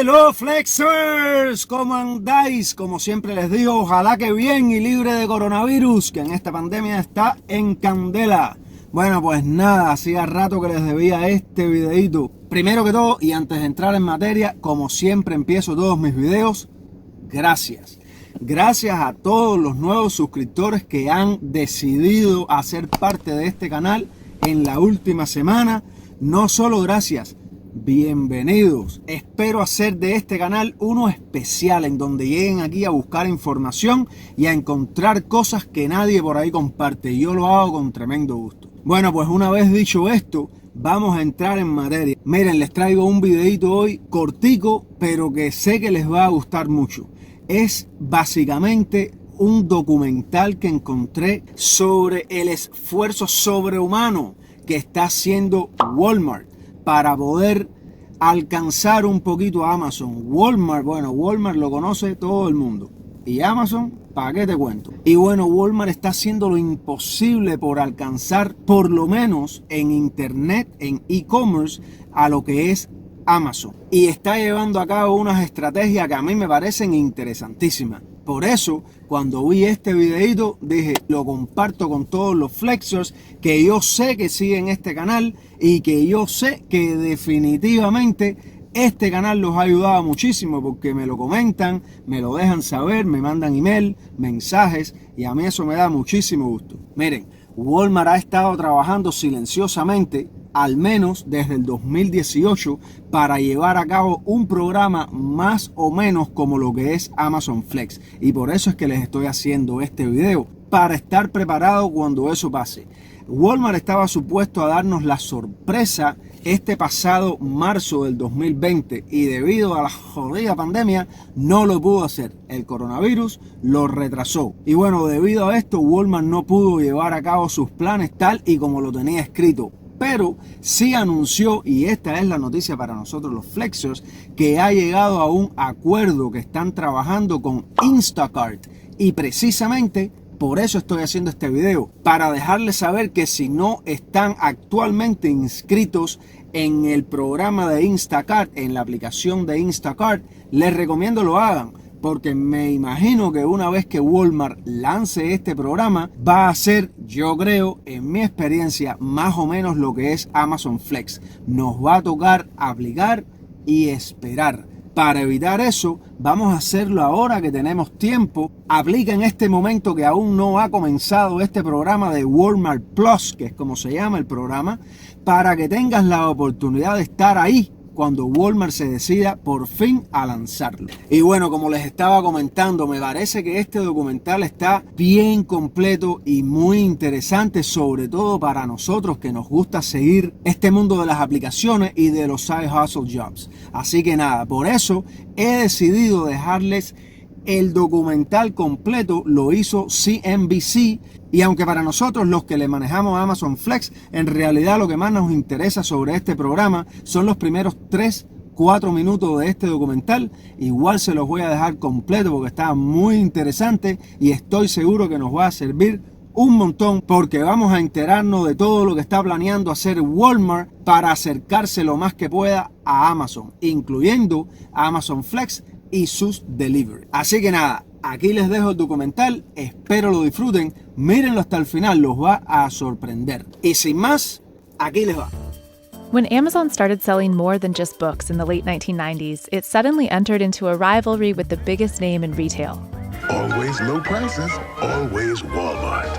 Hello Flexeeeeers, ¿cómo andáis? Como siempre les digo, ojalá que bien y libre de coronavirus, que en esta pandemia está en candela. Bueno, pues nada, hacía rato que les debía este videito. Primero que todo, y antes de entrar en materia, como siempre empiezo todos mis videos, gracias. Gracias a todos los nuevos suscriptores que han decidido hacer parte de este canal en la última semana. No solo gracias, bienvenidos. Espero hacer de este canal uno especial en donde lleguen aquí a buscar información y a encontrar cosas que nadie por ahí comparte. Yo lo hago con tremendo gusto. Bueno, pues una vez dicho esto, vamos a entrar en materia. Miren, les traigo un videito hoy cortico, pero que sé que les va a gustar mucho. Es básicamente un documental que encontré sobre el esfuerzo sobrehumano que está haciendo Walmart para poder alcanzar un poquito a Amazon. Walmart, bueno, Walmart lo conoce todo el mundo. Y Amazon, ¿para qué te cuento? Y bueno, Walmart está haciendo lo imposible por alcanzar, por lo menos en internet, en e-commerce, a lo que es Amazon. Y está llevando a cabo unas estrategias que a mí me parecen interesantísimas. Por eso, cuando vi este videito, dije, lo comparto con todos los flexers que yo sé que siguen este canal y que yo sé que definitivamente este canal los ha ayudado muchísimo porque me lo comentan, me lo dejan saber, me mandan email, mensajes y a mí eso me da muchísimo gusto. Miren, Walmart ha estado trabajando silenciosamente al menos desde el 2018 para llevar a cabo un programa más o menos como lo que es Amazon Flex, y por eso es que les estoy haciendo este video, para estar preparado cuando eso pase. Walmart estaba supuesto a darnos la sorpresa este pasado marzo del 2020 y debido a la jodida pandemia no lo pudo hacer. El coronavirus lo retrasó y bueno, debido a esto Walmart no pudo llevar a cabo sus planes tal y como lo tenía escrito. Pero sí anunció, y esta es la noticia para nosotros los flexers, que ha llegado a un acuerdo que están trabajando con Instacart. Y precisamente por eso estoy haciendo este video, para dejarles saber que si no están actualmente inscritos en el programa de Instacart, en la aplicación de Instacart, les recomiendo lo hagan. Porque me imagino que una vez que Walmart lance este programa, va a ser, yo creo, en mi experiencia, más o menos lo que es Amazon Flex. Nos va a tocar aplicar y esperar. Para evitar eso, vamos a hacerlo ahora que tenemos tiempo. Aplica en este momento que aún no ha comenzado este programa de Walmart Plus, que es como se llama el programa, para que tengas la oportunidad de estar ahí cuando Walmart se decida por fin a lanzarlo. Y bueno, como les estaba comentando, me parece que este documental está bien completo y muy interesante, sobre todo para nosotros que nos gusta seguir este mundo de las aplicaciones y de los side hustle jobs. Así que nada, por eso he decidido dejarles el documental completo. Lo hizo CNBC. Y aunque para nosotros los que le manejamos a Amazon Flex, en realidad lo que más nos interesa sobre este programa son los primeros 3-4 minutos de este documental, igual se los voy a dejar completo porque está muy interesante y estoy seguro que nos va a servir un montón porque vamos a enterarnos de todo lo que está planeando hacer Walmart para acercarse lo más que pueda a Amazon, incluyendo a Amazon Flex y sus delivery. Así que nada, aquí les dejo el documental, espero lo disfruten, mírenlo hasta el final, los va a sorprender. Y sin más, aquí les va. When Amazon started selling more than just books in the late 1990s, it suddenly entered into a rivalry with the biggest name in retail. Always low prices, always Walmart.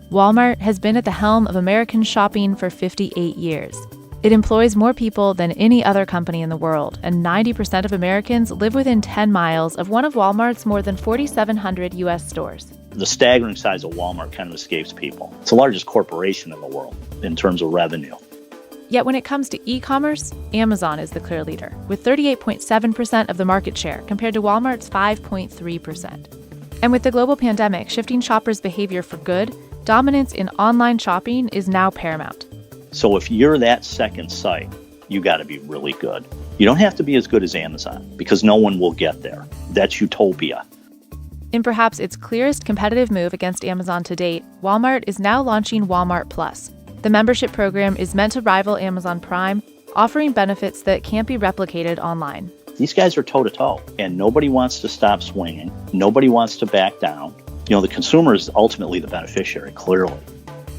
Walmart has been at the helm of American shopping for 58 years. It employs more people than any other company in the world, and 90% of Americans live within 10 miles of one of Walmart's more than 4,700 U.S. stores. The staggering size of Walmart kind of escapes people. It's the largest corporation in the world in terms of revenue. Yet when it comes to e-commerce, Amazon is the clear leader, with 38.7% of the market share compared to Walmart's 5.3%. And with the global pandemic shifting shoppers' behavior for good, dominance in online shopping is now paramount. So if you're that second site, you got to be really good. You don't have to be as good as Amazon because no one will get there. That's utopia. In perhaps its clearest competitive move against Amazon to date, Walmart is now launching Walmart Plus. The membership program is meant to rival Amazon Prime, offering benefits that can't be replicated online. These guys are toe to toe, and nobody wants to stop swinging. Nobody wants to back down. The consumer is ultimately the beneficiary, clearly.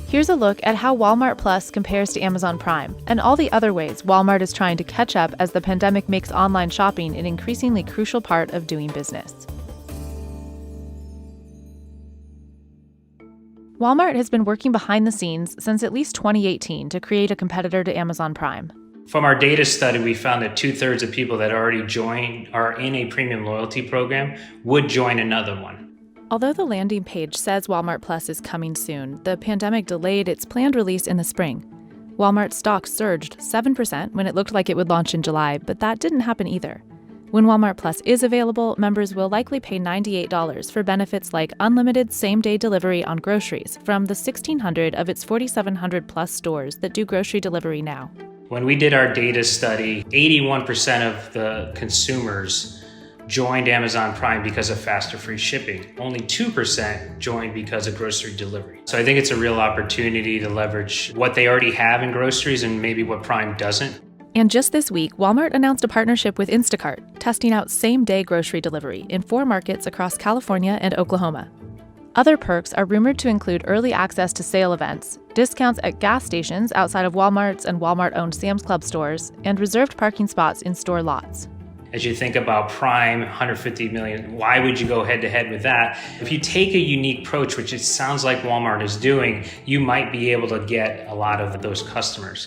Here's a look at how Walmart Plus compares to Amazon Prime and all the other ways Walmart is trying to catch up as the pandemic makes online shopping an increasingly crucial part of doing business. Walmart has been working behind the scenes since at least 2018 to create a competitor to Amazon Prime. From our data study, we found that 2/3 of people that already joined are in a premium loyalty program would join another one. Although the landing page says Walmart Plus is coming soon, the pandemic delayed its planned release in the spring. Walmart stock surged 7% when it looked like it would launch in July, but that didn't happen either. When Walmart Plus is available, members will likely pay $98 for benefits like unlimited same-day delivery on groceries from the 1,600 of its 4,700 plus stores that do grocery delivery now. When we did our data study, 81% of the consumers joined Amazon Prime because of faster free shipping. Only 2% joined because of grocery delivery. So I think it's a real opportunity to leverage what they already have in groceries and maybe what Prime doesn't. And just this week, Walmart announced a partnership with Instacart, testing out same-day grocery delivery in 4 markets across California and Oklahoma. Other perks are rumored to include early access to sale events, discounts at gas stations outside of Walmart's and Walmart-owned Sam's Club stores, and reserved parking spots in store lots. As you think about Prime, 150 million, why would you go head-to-head with that? If you take a unique approach, which it sounds like Walmart is doing, you might be able to get a lot of those customers.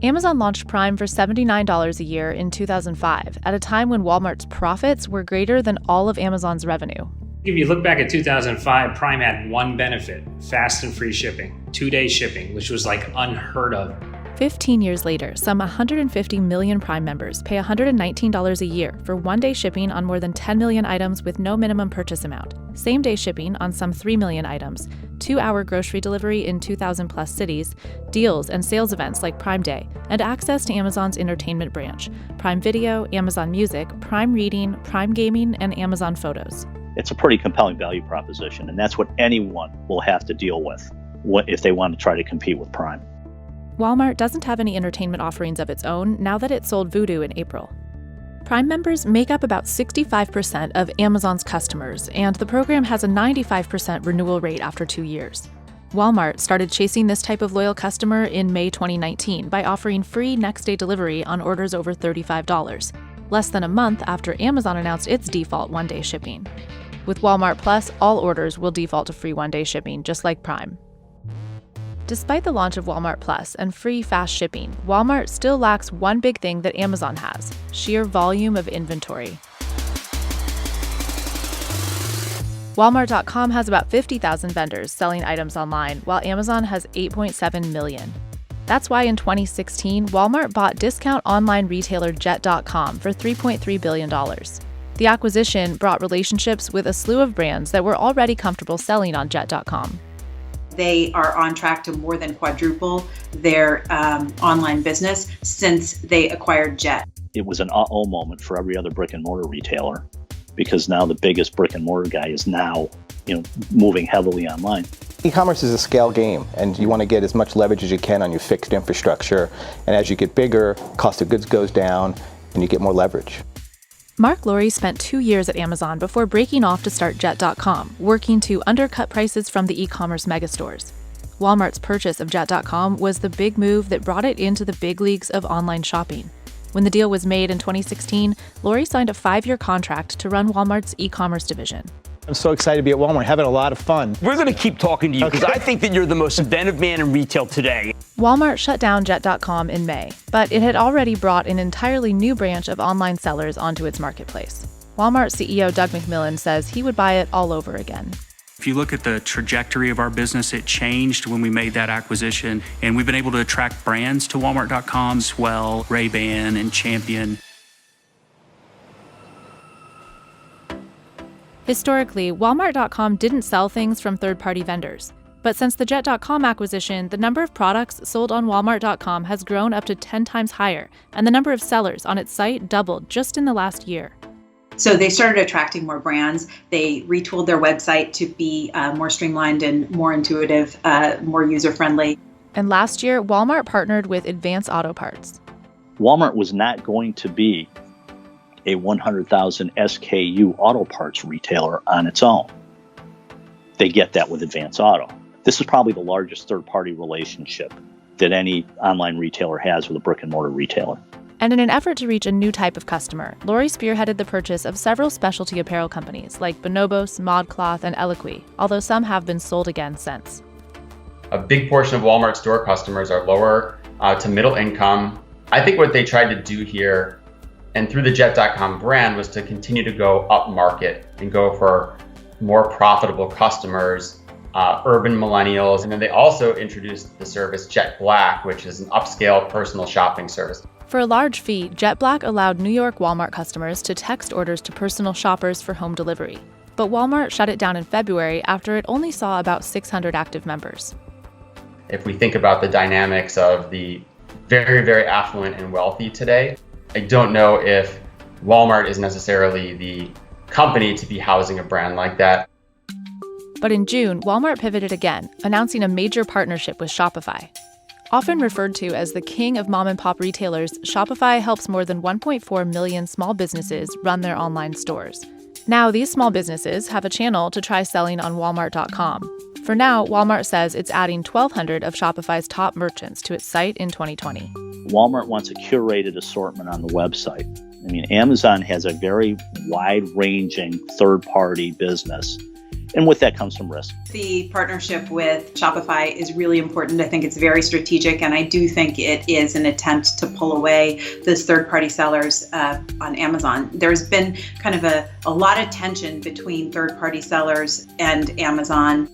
Amazon launched Prime for $79 a year in 2005, at a time when Walmart's profits were greater than all of Amazon's revenue. If you look back at 2005, Prime had one benefit, fast and free shipping, 2-day shipping, which was like unheard of. 15 years later, some 150 million Prime members pay $119 a year for one-day shipping on more than 10 million items with no minimum purchase amount, same-day shipping on some 3 million items, 2-hour grocery delivery in 2,000-plus cities, deals and sales events like Prime Day, and access to Amazon's entertainment branch, Prime Video, Amazon Music, Prime Reading, Prime Gaming, and Amazon Photos. It's a pretty compelling value proposition, and that's what anyone will have to deal with if they want to try to compete with Prime. Walmart doesn't have any entertainment offerings of its own now that it sold Vudu in April. Prime members make up about 65% of Amazon's customers, and the program has a 95% renewal rate after 2 years. Walmart started chasing this type of loyal customer in May 2019 by offering free next-day delivery on orders over $35, less than a month after Amazon announced its default one-day shipping. With Walmart Plus, all orders will default to free one-day shipping, just like Prime. Despite the launch of Walmart Plus and free fast shipping, Walmart still lacks one big thing that Amazon has: sheer volume of inventory. Walmart.com has about 50,000 vendors selling items online, while Amazon has 8.7 million. That's why in 2016, Walmart bought discount online retailer Jet.com for $3.3 billion. The acquisition brought relationships with a slew of brands that were already comfortable selling on Jet.com. They are on track to more than quadruple their online business since they acquired Jet. It was an uh-oh moment for every other brick and mortar retailer, because now the biggest brick and mortar guy is now, moving heavily online. E-commerce is a scale game, and you want to get as much leverage as you can on your fixed infrastructure. And as you get bigger, cost of goods goes down, and you get more leverage. Mark Laurie spent 2 years at Amazon before breaking off to start Jet.com, working to undercut prices from the e-commerce megastores. Walmart's purchase of Jet.com was the big move that brought it into the big leagues of online shopping. When the deal was made in 2016, Laurie signed a 5-year contract to run Walmart's e-commerce division. I'm so excited to be at Walmart, having a lot of fun. We're going to keep talking to you because I think that you're the most inventive man in retail today. Walmart shut down Jet.com in May, but it had already brought an entirely new branch of online sellers onto its marketplace. Walmart CEO Doug McMillon says he would buy it all over again. If you look at the trajectory of our business, it changed when we made that acquisition, and we've been able to attract brands to Walmart.com, Swell, Ray-Ban, and Champion. Historically, Walmart.com didn't sell things from third-party vendors. But since the Jet.com acquisition, the number of products sold on Walmart.com has grown up to 10 times higher, and the number of sellers on its site doubled just in the last year. So they started attracting more brands. They retooled their website to be more streamlined and more intuitive, more user-friendly. And last year, Walmart partnered with Advance Auto Parts. Walmart was not going to be a 100,000 SKU auto parts retailer on its own. They get that with Advance Auto. This is probably the largest third-party relationship that any online retailer has with a brick-and-mortar retailer. And in an effort to reach a new type of customer, Lori spearheaded the purchase of several specialty apparel companies like Bonobos, ModCloth, and Eloquii, although some have been sold again since. A big portion of Walmart store customers are lower to middle income. I think what they tried to do here, and through the Jet.com brand, was to continue to go up market and go for more profitable customers, urban millennials. And then they also introduced the service Jet Black, which is an upscale personal shopping service. For a large fee, Jet Black allowed New York Walmart customers to text orders to personal shoppers for home delivery. But Walmart shut it down in February after it only saw about 600 active members. If we think about the dynamics of the very, very affluent and wealthy today, I don't know if Walmart is necessarily the company to be housing a brand like that. But in June, Walmart pivoted again, announcing a major partnership with Shopify. Often referred to as the king of mom-and-pop retailers, Shopify helps more than 1.4 million small businesses run their online stores. Now, these small businesses have a channel to try selling on Walmart.com. For now, Walmart says it's adding 1,200 of Shopify's top merchants to its site in 2020. Walmart wants a curated assortment on the website. I mean, Amazon has a very wide-ranging third-party business, and with that comes some risk. The partnership with Shopify is really important. I think it's very strategic, and I do think it is an attempt to pull away those third-party sellers on Amazon. There's been kind of a lot of tension between third-party sellers and Amazon.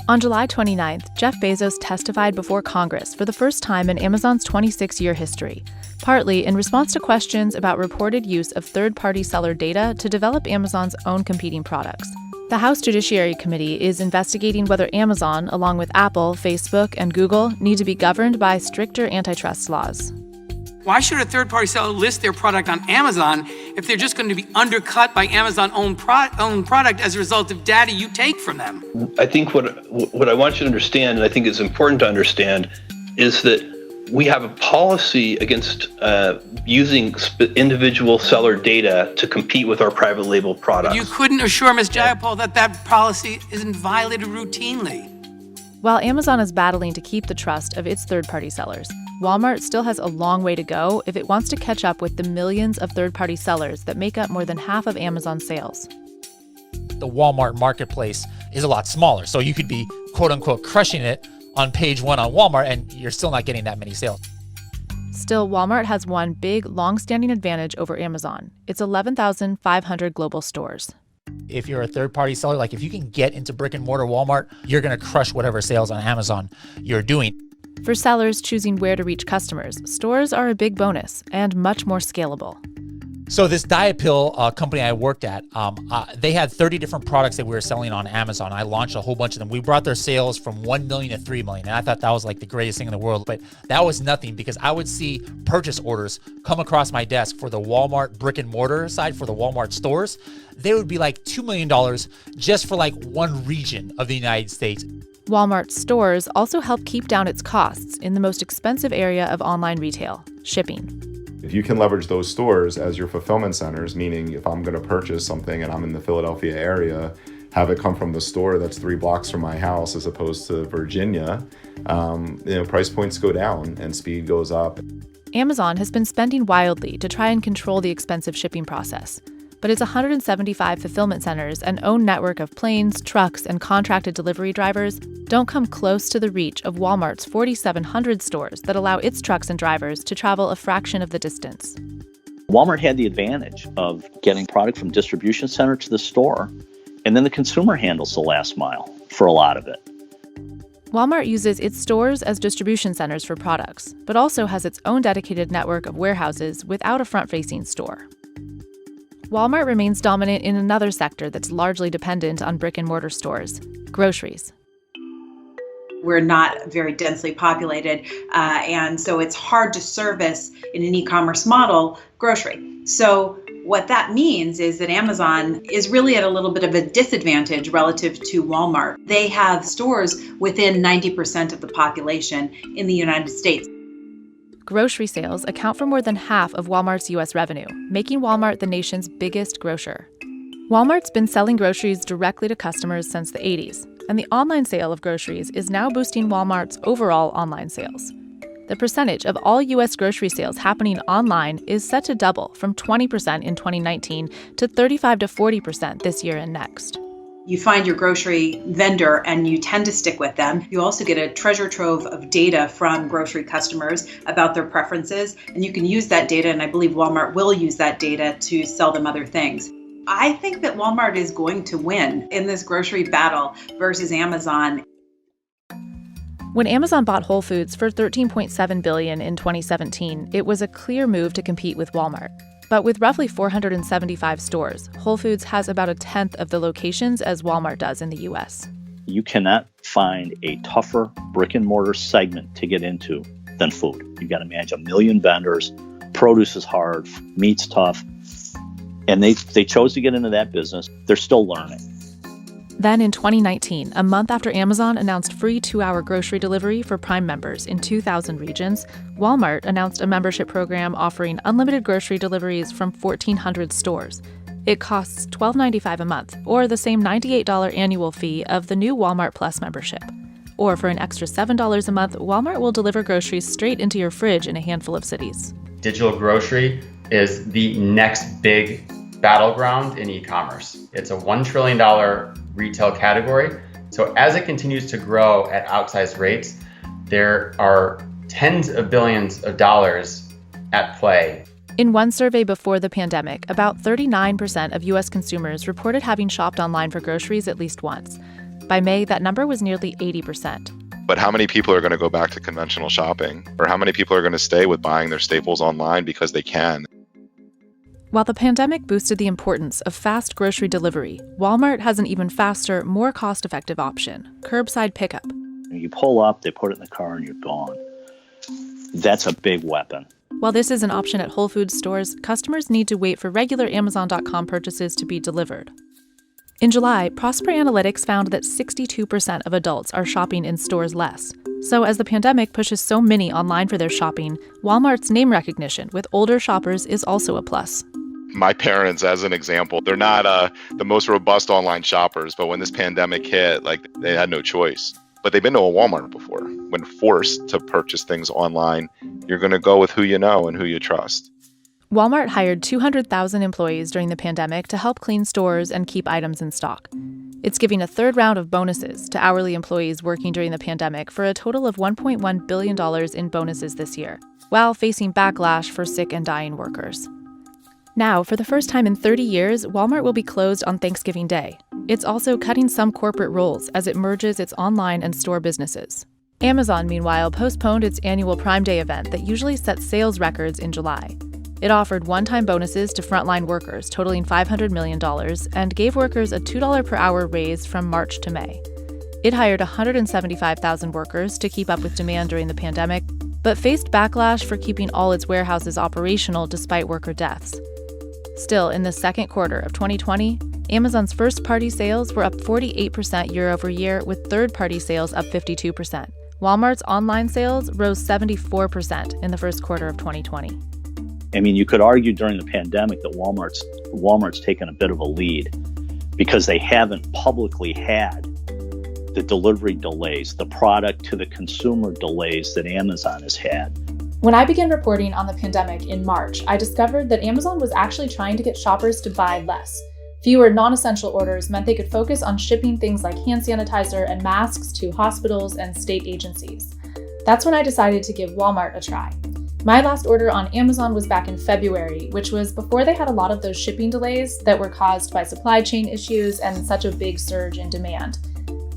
On July 29th, Jeff Bezos testified before Congress for the first time in Amazon's 26-year history, partly in response to questions about reported use of third-party seller data to develop Amazon's own competing products. The House Judiciary Committee is investigating whether Amazon, along with Apple, Facebook, and Google, need to be governed by stricter antitrust laws. Why should a third-party seller list their product on Amazon if they're just going to be undercut by Amazon's own product as a result of data you take from them? I think what I want you to understand, and I think it's important to understand, is that we have a policy against using individual seller data to compete with our private label products. You couldn't assure Ms. Jayapal that that policy isn't violated routinely. While Amazon is battling to keep the trust of its third-party sellers, Walmart still has a long way to go if it wants to catch up with the millions of third-party sellers that make up more than half of Amazon's sales. The Walmart marketplace is a lot smaller, so you could be quote-unquote crushing it on page one on Walmart, and you're still not getting that many sales. Still, Walmart has one big, long-standing advantage over Amazon. Its 11,500 global stores. If you're a third-party seller, like if you can get into brick-and-mortar Walmart, you're going to crush whatever sales on Amazon you're doing. For sellers choosing where to reach customers, stores are a big bonus and much more scalable. So this diet pill company I worked at, they had 30 different products that we were selling on Amazon. I launched a whole bunch of them. We brought their sales from 1 million to 3 million. And I thought that was like the greatest thing in the world. But that was nothing because I would see purchase orders come across my desk for the Walmart brick and mortar side, for the Walmart stores. They would be like $2 million just for like one region of the United States. Walmart stores also help keep down its costs in the most expensive area of online retail, shipping. If you can leverage those stores as your fulfillment centers, meaning if I'm going to purchase something and I'm in the Philadelphia area, have it come from the store that's 3 blocks from my house as opposed to Virginia, price points go down and speed goes up. Amazon has been spending wildly to try and control the expensive shipping process. But its 175 fulfillment centers and own network of planes, trucks, and contracted delivery drivers don't come close to the reach of Walmart's 4,700 stores that allow its trucks and drivers to travel a fraction of the distance. Walmart had the advantage of getting product from distribution center to the store, and then the consumer handles the last mile for a lot of it. Walmart uses its stores as distribution centers for products, but also has its own dedicated network of warehouses without a front-facing store. Walmart remains dominant in another sector that's largely dependent on brick-and-mortar stores, groceries. We're not very densely populated, and so it's hard to service in an e-commerce model grocery. So what that means is that Amazon is really at a little bit of a disadvantage relative to Walmart. They have stores within 90% of the population in the United States. grocery sales account for more than half of Walmart's U.S. revenue, making Walmart the nation's biggest grocer. Walmart's been selling groceries directly to customers since the 80s, and the online sale of groceries is now boosting Walmart's overall online sales. The percentage of all U.S. grocery sales happening online is set to double from 20% in 2019 to 35 to 40% this year and next. You find your grocery vendor and you tend to stick with them. You also get a treasure trove of data from grocery customers about their preferences, and you can use that data, and I believe Walmart will use that data to sell them other things. I think that Walmart is going to win in this grocery battle versus Amazon. When Amazon bought Whole Foods for $13.7 billion in 2017, it was a clear move to compete with Walmart. But with roughly 475 stores, Whole Foods has about a tenth of the locations as Walmart does in the U.S. You cannot find a tougher brick and mortar segment to get into than food. You've got to manage 1 million vendors. Produce is hard, meat's tough. And they chose to get into that business. They're still learning. Then in 2019, a month after Amazon announced free 2-hour grocery delivery for Prime members in 2,000 regions, Walmart announced a membership program offering unlimited grocery deliveries from 1,400 stores. It costs $12.95 a month, or the same $98 annual fee of the new Walmart Plus membership. Or for an extra $7 a month, Walmart will deliver groceries straight into your fridge in a handful of cities. Digital grocery is the next big battleground in e-commerce. It's a $1 trillion retail category. So as it continues to grow at outsized rates, there are tens of billions of dollars at play. In one survey before the pandemic, about 39% of U.S. consumers reported having shopped online for groceries at least once. By May, that number was nearly 80%. But how many people are going to go back to conventional shopping? Or how many people are going to stay with buying their staples online because they can? While the pandemic boosted the importance of fast grocery delivery, Walmart has an even faster, more cost-effective option: curbside pickup. You pull up, they put it in the car, and you're gone. That's a big weapon. While this is an option at Whole Foods stores, customers need to wait for regular Amazon.com purchases to be delivered. In July, Prosper Analytics found that 62% of adults are shopping in stores less. So as the pandemic pushes so many online for their shopping, Walmart's name recognition with older shoppers is also a plus. My parents, as an example, they're not the most robust online shoppers, but when this pandemic hit, they had no choice. But they've been to a Walmart before. When forced to purchase things online, you're going to go with who you know and who you trust. Walmart hired 200,000 employees during the pandemic to help clean stores and keep items in stock. It's giving a third round of bonuses to hourly employees working during the pandemic for a total of $1.1 billion in bonuses this year, while facing backlash for sick and dying workers. Now, for the first time in 30 years, Walmart will be closed on Thanksgiving Day. It's also cutting some corporate roles as it merges its online and store businesses. Amazon, meanwhile, postponed its annual Prime Day event that usually sets sales records in July. It offered one-time bonuses to frontline workers totaling $500 million and gave workers a $2 per hour raise from March to May. It hired 175,000 workers to keep up with demand during the pandemic, but faced backlash for keeping all its warehouses operational despite worker deaths. Still, in the second quarter of 2020, Amazon's first-party sales were up 48% year-over-year, with third-party sales up 52%. Walmart's online sales rose 74% in the first quarter of 2020. I mean, you could argue during the pandemic that Walmart's taken a bit of a lead because they haven't publicly had the delivery delays, the product to the consumer delays that Amazon has had. When I began reporting on the pandemic in March, I discovered that Amazon was actually trying to get shoppers to buy less. Fewer non-essential orders meant they could focus on shipping things like hand sanitizer and masks to hospitals and state agencies. That's when I decided to give Walmart a try. My last order on Amazon was back in February, which was before they had a lot of those shipping delays that were caused by supply chain issues and such a big surge in demand.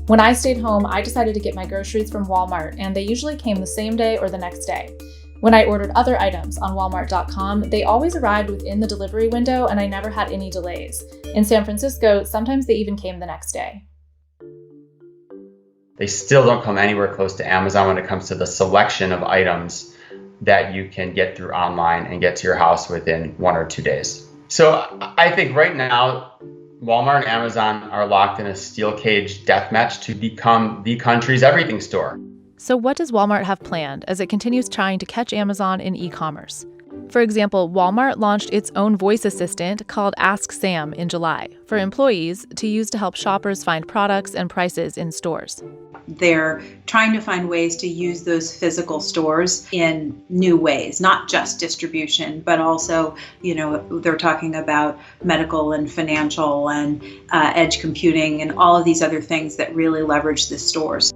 When I stayed home, I decided to get my groceries from Walmart, and they usually came the same day or the next day. When I ordered other items on Walmart.com, they always arrived within the delivery window and I never had any delays. In San Francisco, sometimes they even came the next day. They still don't come anywhere close to Amazon when it comes to the selection of items that you can get through online and get to your house within 1 or 2 days. So I think right now, Walmart and Amazon are locked in a steel cage death match to become the country's everything store. So what does Walmart have planned as it continues trying to catch Amazon in e-commerce? For example, Walmart launched its own voice assistant called Ask Sam in July for employees to use to help shoppers find products and prices in stores. They're trying to find ways to use those physical stores in new ways, not just distribution, but also, they're talking about medical and financial and edge computing and all of these other things that really leverage the stores.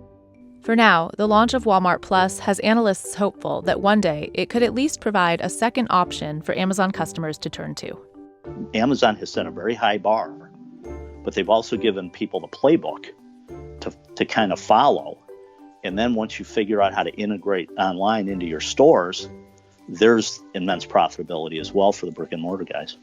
For now, the launch of Walmart Plus has analysts hopeful that one day it could at least provide a second option for Amazon customers to turn to. Amazon has set a very high bar, but they've also given people the playbook to kind of follow. And then once you figure out how to integrate online into your stores, there's immense profitability as well for the brick and mortar guys.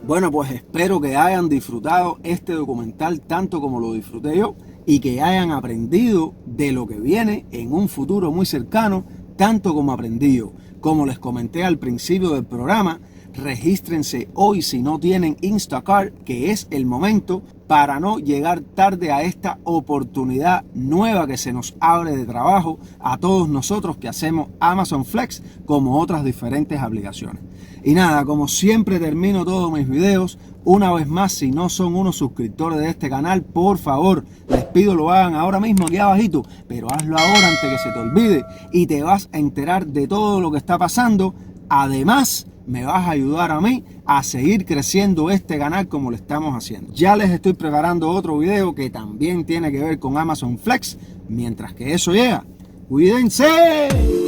Bueno, pues espero que hayan disfrutado este documental tanto como lo disfruté yo y que hayan aprendido de lo que viene en un futuro muy cercano, tanto como aprendí yo. Como les comenté al principio del programa, regístrense hoy si no tienen Instacart, que es el momento para no llegar tarde a esta oportunidad nueva que se nos abre de trabajo a todos nosotros que hacemos Amazon Flex como otras diferentes aplicaciones. Y nada, como siempre termino todos mis videos, una vez más, si no son unos suscriptores de este canal, por favor, les pido lo hagan ahora mismo aquí abajito, pero hazlo ahora antes que se te olvide y te vas a enterar de todo lo que está pasando. Además, me vas a ayudar a mí a seguir creciendo este canal como lo estamos haciendo. Ya les estoy preparando otro video que también tiene que ver con Amazon Flex. Mientras que eso llega, ¡cuídense!